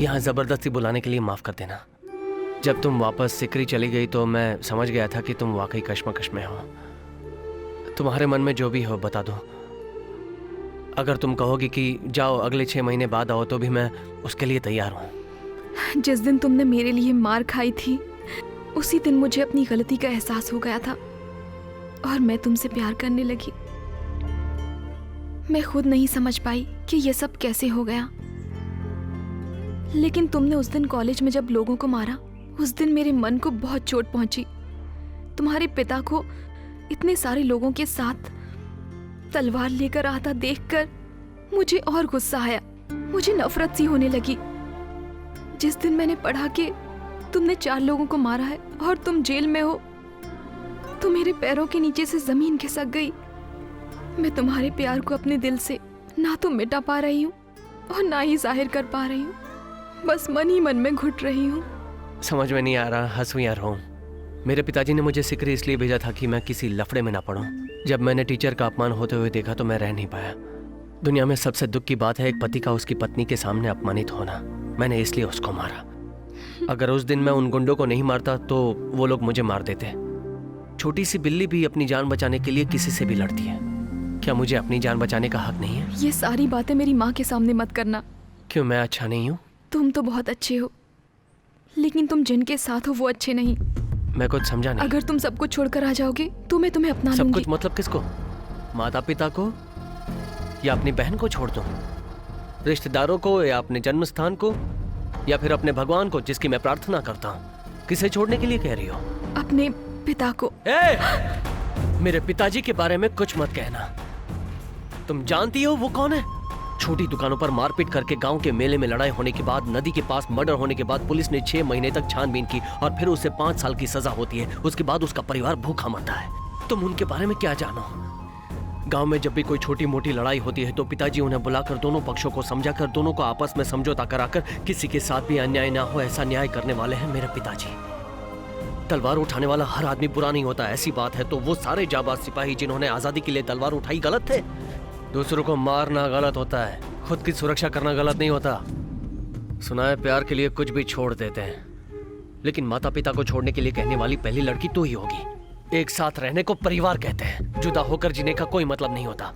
यहाँ जबरदस्ती बुलाने के लिए माफ कर देना। जब तुम वापस सिकरी चली गई तो मैं समझ गया था कि तुम वाकई कश्मकश में हो। तुम्हारे मन में जो भी हो बता दो। अगर तुम कहोगी कि जाओ अगले 6 महीने बाद आओ तो भी मैं उसके लिए तैयार हूँ। जिस दिन तुमने मेरे लिए मार खाई थी उसी दिन मुझे अपनी गलती का एहसास हो गया था और मैं तुमसे प्यार करने लगी। मैं खुद नहीं समझ पाई कि ये सब कैसे हो गया, लेकिन तुमने उस दिन कॉलेज में जब लोगों को मारा उस दिन मेरे मन को बहुत चोट पहुंची। तुम्हारे पिता को इतने सारे लोगों के साथ तलवार लेकर आता देखकर मुझे और गुस्सा आया, मुझे नफरत सी होने लगी। जिस दिन मैंने पढ़ा कि तुमने 4 लोगों को मारा है और तुम जेल में हो तो मेरे पैरों के नीचे से जमीन खिसक गई। मैं तुम्हारे प्यार को अपने दिल से ना तो मिटा पा रही हूँ और ना ही जाहिर कर पा रही हूँ, बस मन ही मन में घुट रही हूँ। समझ में नहीं आ रहा हंसूं या रोऊं। मेरे पिताजी ने मुझे सिकरी इसलिए भेजा था कि मैं किसी लफड़े में ना पड़ूं। जब मैंने टीचर का अपमान होते हुए देखा तो मैं रह नहीं पाया। दुनिया में सबसे दुख की बात है एक पति का उसकी पत्नी के सामने अपमानित होना। मैंने इसलिए उसको मारा। अगर उस दिन मैं उन गुंडों को नहीं मारता तो वो लोग मुझे मार देते। छोटी सी बिल्ली भी अपनी जान बचाने के लिए किसी से भी लड़ती है। क्या मुझे अपनी जान बचाने का हक नहीं है? ये सारी बातें मेरी माँ के सामने मत करना। क्यों, मैं अच्छा नहीं हूँ? तुम तो बहुत अच्छे हो, लेकिन तुम जिनके साथ हो वो अच्छे नहीं। मैं कुछ समझा नहीं। अगर तुम सब कुछ छोड़कर आ जाओगे तो मैं तुम्हें अपना लूंगी। सब कुछ मतलब किसको? माता पिता को या अपनी बहन को छोड़ दूं? रिश्तेदारों को या अपने जन्म स्थान को या फिर अपने भगवान को जिसकी मैं प्रार्थना करता हूँ? किसे छोड़ने के लिए कह रही हो? अपने पिता को। मेरे पिताजी के बारे में कुछ मत कहना। तुम जानती हो वो कौन है? छोटी दुकानों पर मारपीट करके गांव के मेले में लड़ाई होने के बाद, नदी के पास मर्डर होने के बाद पुलिस ने 6 महीने तक छानबीन की और फिर उसे 5 साल की सजा होती है। उसके बाद उसका परिवार भूखा मरता है। तुम उनके बारे में क्या जानो? गांव में जब भी कोई छोटी मोटी लड़ाई होती है तो पिताजी उन्हें बुलाकर दोनों पक्षों को समझाकर दोनों को आपस में समझौता कराकर किसी के साथ भी अन्याय ना हो ऐसा न्याय करने वाले हैं मेरे पिताजी। तलवार उठाने वाला हर आदमी बुरा नहीं होता, ऐसी बात है तो वो सारे जाबाज सिपाही जिन्होंने आजादी के लिए तलवार उठाई गलत थे? दूसरों को मारना गलत होता है, खुद की सुरक्षा करना गलत नहीं होता। सुना है प्यार के लिए कुछ भी छोड़ देते हैं, लेकिन माता पिता को छोड़ने के लिए कहने वाली पहली लड़की तू ही होगी। एक साथ रहने को परिवार कहते हैं, जुदा होकर जीने का कोई मतलब नहीं होता।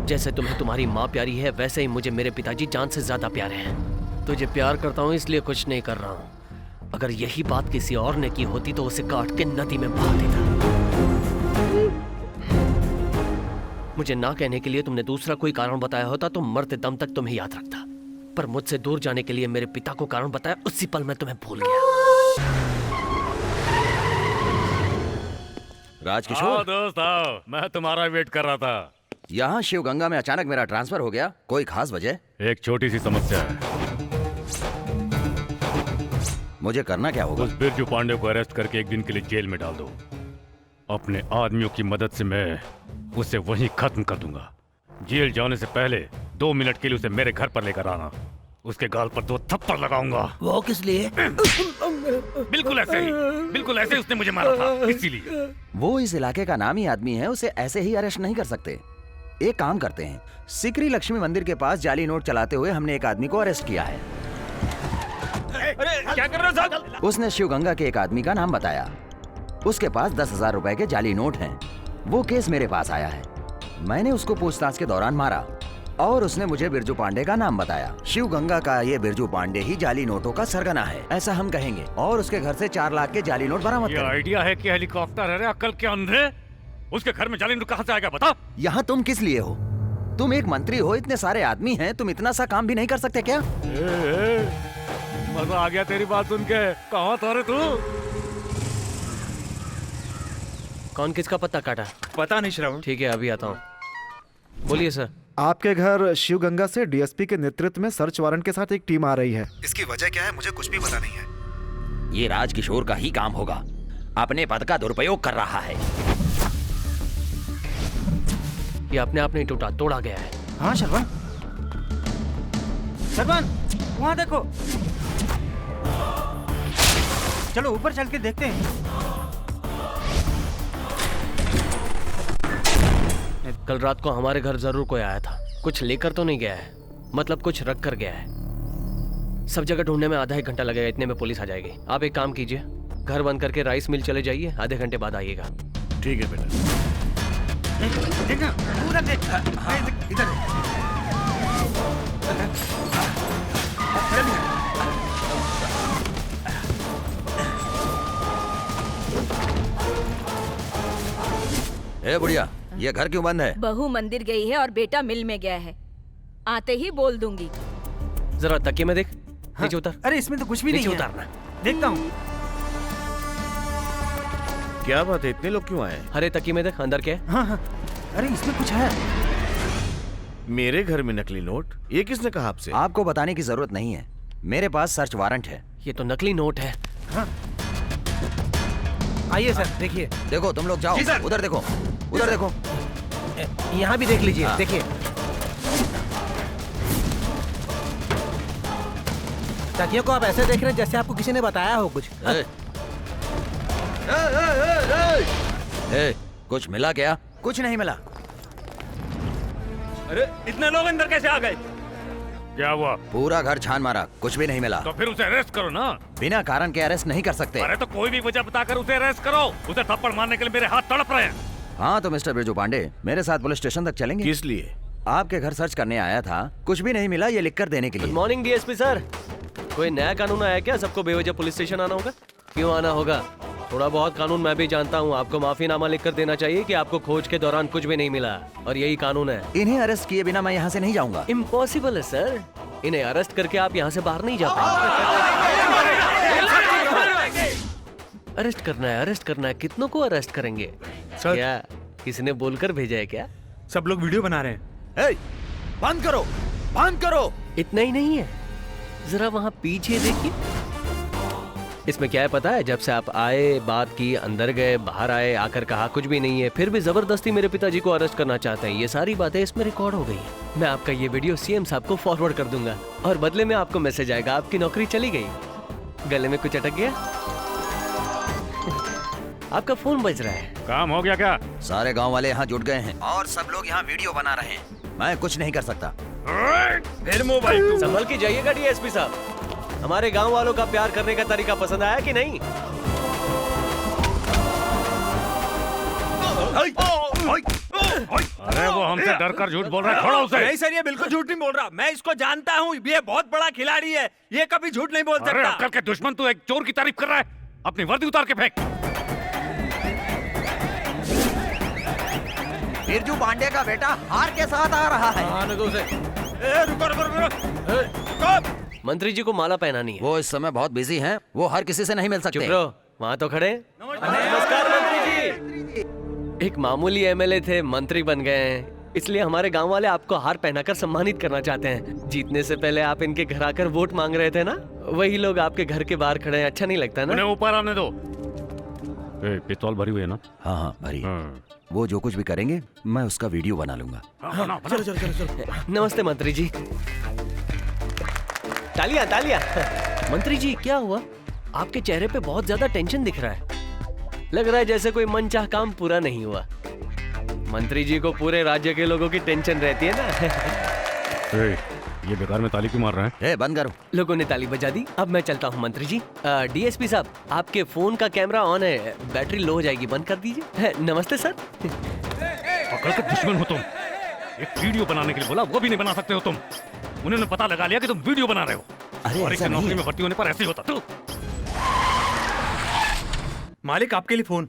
जैसे तुम्हें तुम्हारी माँ प्यारी है वैसे ही मुझे मेरे पिताजी जान से ज्यादा प्यारे हैं। तुझे प्यार करता हूँ इसलिए कुछ नहीं कर रहा हूँ। अगर यही बात किसी और ने की होती तो उसे काट के नदी में बहा देता। मुझे ना कहने के लिए तुमने दूसरा कोई कारण बताया होता तो मरते दम तक तुम्हें याद रखता, पर मुझसे दूर जाने के लिए मेरे पिता को कारण बताया उसी पल मैं तुम्हें भूल गया। राजकिशोर दोस्त आओ, मैं तुम्हारा वेट कर रहा था। यहाँ शिवगंगा में अचानक मेरा ट्रांसफर हो गया, कोई खास वजह? एक छोटी सी समस्या है। मुझे करना क्या होगा? उस बिरजू पांडे को अरेस्ट करके एक दिन के लिए जेल में डाल दो। अपने आदमियों की मदद से मैं उसे वहीं खत्म कर दूंगा। जेल जाने से पहले 2 मिनट के लिए उसे मेरे घर पर लेकर आना। उसके गाल पर 2 थप्पड़ लगाऊंगा। वो किस लिए? बिल्कुल ऐसे ही, बिल्कुल ऐसे उसने मुझे मारा था, इसीलिए। वो इस इलाके का नामी आदमी है, उसे ऐसे ही अरेस्ट नहीं कर सकते। एक काम करते हैं, सिकरी लक्ष्मी मंदिर के पास जाली नोट चलाते हुए हमने एक आदमी को अरेस्ट किया है। अरे क्या कर रहे हो साहब? उसने शिवगंगा के एक आदमी का नाम बताया। उसके पास 10,000 रुपए के जाली नोट हैं। वो केस मेरे पास आया है। मैंने उसको पूछताछ के दौरान मारा और उसने मुझे बिरजू पांडे का नाम बताया। शिवगंगा का ये बिरजू पांडे ही जाली नोटों का सरगना है, ऐसा हम कहेंगे, और उसके घर से 4 लाख के जाली नोट बरामद ये करें। आइडिया है कि हेलीकॉप्टर है, अक्ल के अंधे? उसके घर में जाली नोट कहाँ से आएगा बता? यहाँ तुम किस लिए हो? तुम एक मंत्री हो, इतने सारे आदमी हैं, तुम इतना सा काम भी नहीं कर सकते क्या? मजा आ गया तेरी बात सुन के। कहाँ था रे तू? कौन किसका पत्ता काटा? पता नहीं श्रवण। ठीक है अभी आता हूँ। बोलिए सर। आपके घर शिवगंगा से डीएसपी के नेतृत्व में सर्च वारंट के साथ एक टीम आ रही है। इसकी वजह क्या है मुझे कुछ भी पता नहीं है। ये राजकिशोर का ही काम होगा, अपने पद का दुरुपयोग कर रहा है। ये अपने आप नहीं टूटा, तोड़ा गया है। हाँ श्रवण, श्रवण वहाँ देखो। चलो ऊपर चल के देखते हैं। कल रात को हमारे घर जरूर कोई आया था। कुछ लेकर तो नहीं गया है, मतलब कुछ रख कर गया है। सब जगह ढूंढने में आधा एक घंटा लगेगा, इतने में पुलिस आ जाएगी। आप एक काम कीजिए, घर बंद करके राइस मिल चले जाइए, आधे घंटे बाद आइएगा। ठीक है बेटा। देखना पूरा देख। इधर ए बुढ़िया, ये घर क्यों बंद है? बहू मंदिर गई है और बेटा मिल में गया है, आते ही बोल दूंगी। जरा तकिए में देख, नीचे उतर। अरे इसमें तो कुछ भी नहीं नीचे है। उतारना। देखता हूँ। क्या बात है, इतने लोग क्यों आए? अरे तकिए में देख, अंदर क्या है? हाँ हाँ, अरे इसमें कुछ है। मेरे घर में नकली नोट? ये किसने कहा आपसे? आपको बताने की जरूरत नहीं है, मेरे पास सर्च वारंट है। ये तो नकली नोट है। आइए सर, देखिए। देखो तुम लोग जाओ, जी सर। उधर देखो, उधर देखो। यहाँ भी देख लीजिए, हाँ। देखिए। तकियों को आप ऐसे देख रहे हैं जैसे आपको किसी ने बताया हो कुछ। ए, ए, कुछ मिला क्या? कुछ नहीं मिला। अरे इतने लोग अंदर कैसे आ गए? क्या हुआ? पूरा घर छान मारा, कुछ भी नहीं मिला। तो फिर उसे अरेस्ट करो ना। बिना कारण के अरेस्ट नहीं कर सकते। अरे तो कोई भी वजह बताकर उसे अरेस्ट करो। उसे थप्पड़ मारने के लिए मेरे हाथ तड़प रहे हैं। हाँ तो मिस्टर बिरजू पांडे, मेरे साथ पुलिस स्टेशन तक चलेंगे? किस लिए? आपके घर सर्च करने आया था, कुछ भी नहीं मिला ये लिखकर देने के गुड लिए। Morning DSP sir. कोई नया कानून आया क्या, सबको बेवजह पुलिस स्टेशन आना होगा? क्यों आना होगा? थोड़ा बहुत कानून मैं भी जानता हूँ। आपको माफीनामा लिखकर देना चाहिए कि आपको खोज के दौरान कुछ भी नहीं मिला, और यही कानून है। इन्हें अरेस्ट किए बिना मैं यहाँ से नहीं जाऊंगा। इम्पॉसिबल है सर, इन्हें अरेस्ट करके आप यहाँ से बाहर नहीं जा पाएंगे। अरेस्ट करना है, अरेस्ट करना है। कितनों को अरेस्ट करेंगे? सर। क्या किसी ने बोलकर भेजा है क्या? सब लोग वीडियो बना रहे हैं। ए, बंद करो, बंद करो। इतना ही नहीं है, जरा वहाँ पीछे देखिए। इसमें क्या है पता है? जब से आप आए, बात की, अंदर गए, बाहर आए, आकर कहा कुछ भी नहीं है, फिर भी जबरदस्ती मेरे पिताजी को अरेस्ट करना चाहते हैं। ये सारी बातें इसमें रिकॉर्ड हो गई हैं। मैं आपका ये वीडियो सीएम साहब को फॉरवर्ड कर दूंगा, और बदले में आपको मैसेज आएगा, आपकी नौकरी चली गई। गले में कुछ अटक गया? आपका फोन बज रहा है। काम हो गया क्या? सारे गांव वाले यहाँ जुट गए हैं और सब लोग यहाँ वीडियो बना रहे हैं। मैं कुछ नहीं कर सकता। फिर मोबाइल संभल के जाइएगा डीएसपी साहब। हमारे गांव वालों का प्यार करने का तरीका पसंद आया कि नहीं? अरे वो हमसे डर कर झूठ बोल रहा है, छोड़ो उसे। नहीं सर, ये बिल्कुल झूठ नहीं बोल रहा। मैं इसको जानता हूँ, ये बहुत बड़ा खिलाड़ी है, ये कभी झूठ नहीं बोल अरे सकता। अक्कल के दुश्मन, तू एक चोर की तारीफ कर रहा है? अपनी वर्दी उतार के फेंक। बिरजू पांडे का बेटा हार के साथ आ रहा है। मंत्री जी को माला पहनानी है। वो इस समय बहुत बिजी हैं, वो हर किसी से नहीं मिल चुप सकते। रहो, वहाँ तो खड़े। नमस्कार मंत्री जी। एक मामूली एमएलए थे, मंत्री बन गए हैं, इसलिए हमारे गांव वाले आपको हार पहनाकर सम्मानित करना चाहते हैं। जीतने से पहले आप इनके घर आकर वोट मांग रहे थे ना, वही लोग आपके घर के बाहर खड़े हैं। अच्छा नहीं लगता ना? उन्हें ऊपर आने दो। पिस्तौल भरी हुई है ना? हाँ हाँ भरी। हाँ। वो जो कुछ भी करेंगे मैं उसका वीडियो बना लूंगा। चलो। नमस्ते मंत्री जी। तालियां तालियां। मंत्री जी क्या हुआ? आपके चेहरे पे बहुत ज्यादा टेंशन दिख रहा है। लग रहा है जैसे कोई मनचाह काम पूरा नहीं हुआ। मंत्री जी को पूरे राज्य के लोगों की टेंशन रहती है ना। ये बेकार में ताली क्यों मार रहा है? ए बंद करो। लोगों ने ताली बजा दी, अब मैं चलता हूँ मंत्री जी। डीएसपी साहब, आपके फोन का कैमरा ऑन है, बैटरी लो हो जाएगी, बंद कर दीजिए। नमस्ते सर। अकल के दुश्मन हो तुम। एक वीडियो बनाने के लिए बोला, वो भी नहीं बना सकते हो तुम। उन्होंने पता लगा लिया कि तुम वीडियो बना रहे हो। अरे और एक ऐसा नहीं नौकरी है। में भर्ती होने पर ऐसे ही होता। तू मालिक आपके लिए फोन।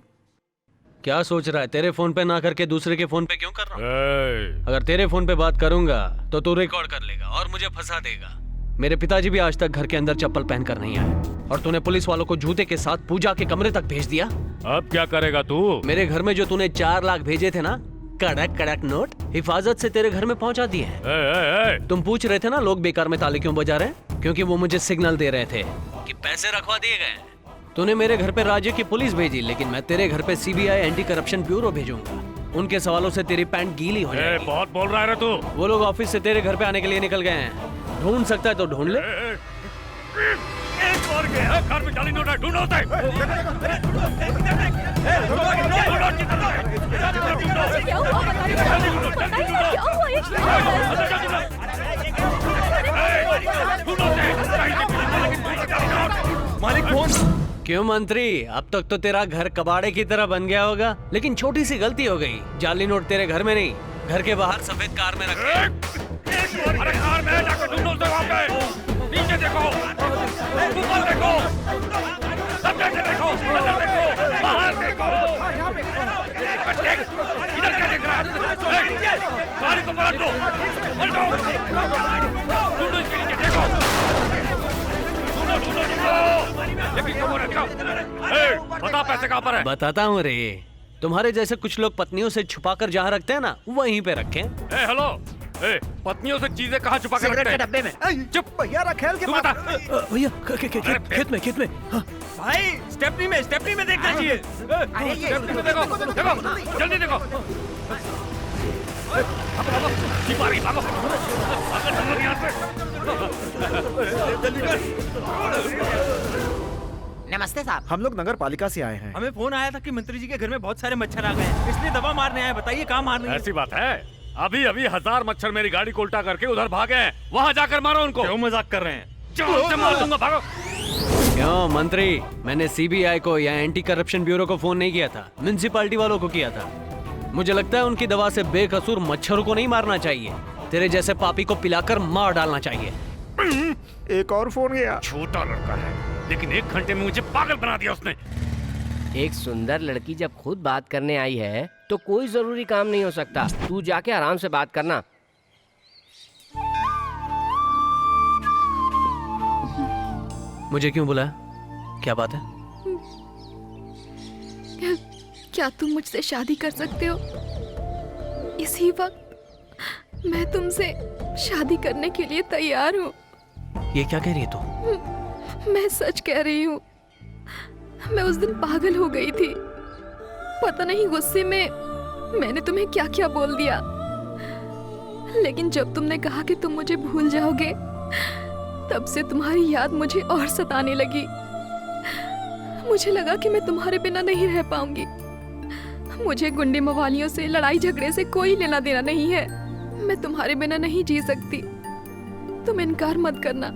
क्या सोच रहा है? तेरे फोन पे ना करके दूसरे के फोन पे क्यों कर रहा हूँ? ए, अगर तेरे फोन पे बात करूंगा तो तू रिकॉर्ड कर लेगा और मुझे फंसा देगा। मेरे पिताजी भी आज तक घर के अंदर चप्पल पहनकर नहीं आए, और तूने पुलिस वालों को जूते के साथ पूजा के कमरे तक भेज दिया। अब क्या करेगा तू? मेरे घर में जो तूने 4 लाख भेजे थे ना, कड़क कड़क नोट, हिफाजत से तेरे घर में पहुंचा दिए हैं। तुम पूछ रहे थे ना लोग बेकार में ताले क्यों बजा रहे हैं? क्योंकि वो मुझे सिग्नल दे रहे थे कि पैसे रखवा दिए गए। तूने मेरे घर पे राज्य की पुलिस भेजी, लेकिन मैं तेरे घर पे सीबीआई एंटी करप्शन ब्यूरो भेजूंगा। उनके सवालों से तेरी पैंट गीली हो जाएगी। बहुत बोल रहा है रे तू। वो लोग ऑफिस से तेरे घर पे आने के लिए निकल गए हैं। ढूंढ सकता है तो ढूंढ ले। एक और गया, घर में जाली नोट है, ढूंढो उसे। क्या हुआ? बताइए, क्या हुआ? ये क्या हुआ? मालिक फोन। क्यों मंत्री, अब तक तो तेरा घर कबाड़े की तरह बन गया होगा, लेकिन छोटी सी गलती हो गई। जाली नोट तेरे घर में नहीं, घर के बाहर सफेद कार में रखे। अरे कार में जाकर ढूंढो उसे वहाँ पे। नीचे देखो, ऊपर देखो, सब जगह देखो, अंदर देखो, बाहर देखो। इधर क्या देख रहा है? गाड़ी को पलट दो, पलटो। ढूंढो इसके नीचे देखो। ढूंढो। लेकिन कब हो रहा है? बता पैसे कहाँ पर है? बताता हूँ रे, तुम्हारे जैसे कुछ लोग पत्नियों से छुपा कर जहाँ रखते हैं ना, वहीं पे रखें। हेलो, पत्नियों से चीजें कहाँ छुपा कर रखते हैं? डब्बे में। चुप भैया रखेल के तू पास। बता। भैया खेत में हाँ। भाई स्टेपनी में देखना चाहिए। स्टेपनी में देखो, जल्दी देखो। भागो। नमस्ते साहब। हम लोग नगर पालिका से आए हैं। हमें फोन आया था कि मंत्री जी के घर में बहुत सारे मच्छर आ गए हैं, इसलिए दवा मारने आए। बताइए कहाँ मारनी है? ऐसी बात है, अभी 1000 मच्छर मेरी गाड़ी को उल्टा करके उधर भागे हैं। वहाँ जाकर मारो उनको। क्यों मजाक कर रहे हैं? जान से मार दूंगा, भागो। क्यों मंत्री, मैंने सीबीआई को या एंटी करप्शन ब्यूरो को फोन नहीं किया था, म्युनिसिपैलिटी वालों को किया था। मुझे लगता है उनकी दवा से बेकसूर मच्छरों को नहीं मारना चाहिए, तेरे जैसे पापी को पिलाकर मार डालना चाहिए। एक और फोन गया। छोटा लड़का है, लेकिन 1 घंटे में मुझे पागल बना दिया उसने। एक सुंदर लड़की जब खुद बात करने आई है तो कोई जरूरी काम नहीं हो सकता। तू जाके आराम से बात करना। मुझे क्यों बुलाया, क्या बात है? क्या तुम मुझसे शादी कर सकते हो? इसी वक्त मैं तुमसे शादी करने के लिए तैयार हूँ। ये क्या कह रही है तू? मैं सच कह रही हूँ। मैं उस दिन पागल हो गई थी, पता नहीं गुस्से में मैंने तुम्हें क्या क्या बोल दिया। लेकिन जब तुमने कहा कि तुम मुझे भूल जाओगे, तब से तुम्हारी याद मुझे और सताने लगी। मुझे लगा कि मैं तुम्हारे बिना नहीं रह पाऊंगी। मुझे गुंडे मवालियों से, लड़ाई झगड़े से कोई लेना देना नहीं है। मैं तुम्हारे बिना नहीं जी सकती। तुम इनकार मत करना।